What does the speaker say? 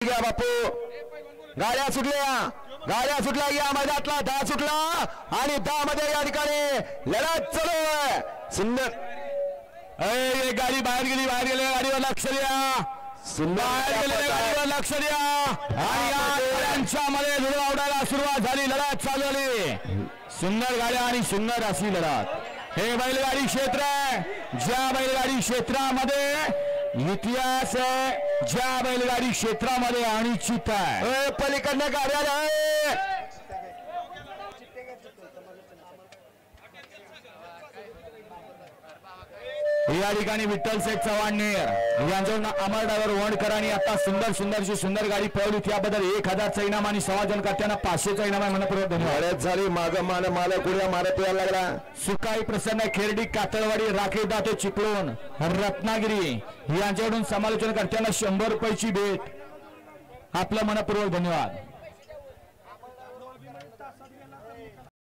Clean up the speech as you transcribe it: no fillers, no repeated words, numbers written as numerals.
घ्या बापू, गाड्या सुटल्या या मैदानातला 10 सुटला आणि 10 मध्ये या ठिकाणी लढत चालू आहे. सुंदर एक गाडी बाहेर गेली गाडीवर लक्ष द्या. बाहेर गेलेल्या गाडीवर लक्ष द्या. आणि या गाड्यांच्या मध्ये धुळा उडायला सुरुवात झाली. लढत चालू झाली. सुंदर गाड्या आणि सुंदर अशी लढत. हे बैलगाडी क्षेत्र आहे. ज्या बैलगाडी क्षेत्रामध्ये इतिहास आहे, ज्या बैलगाडी क्षेत्रामध्ये अनिश्चित आहे. पलीकडनं गाड्या या ठिकाणी विठ्ठल शेठ चव्हाणनेर यांच्यावर अमर ड्रायव्हर वणकरांनी आता सुंदर गाडी पळवली. त्याबद्दल 1000चा इनाम आणि समाजन करताना 500चा इनाम आहे. मनपूर्वक धन्यवाद. झाली माग मालक कुड्या मारत यायला लागला. सुकाई प्रसन्न खेरडी कातळवाडी राकेश दाते चिपळूण रत्नागिरी यांच्याकडून समालोचन करताना 100 रुपयाची भेट. आपलं मनपूर्वक धन्यवाद.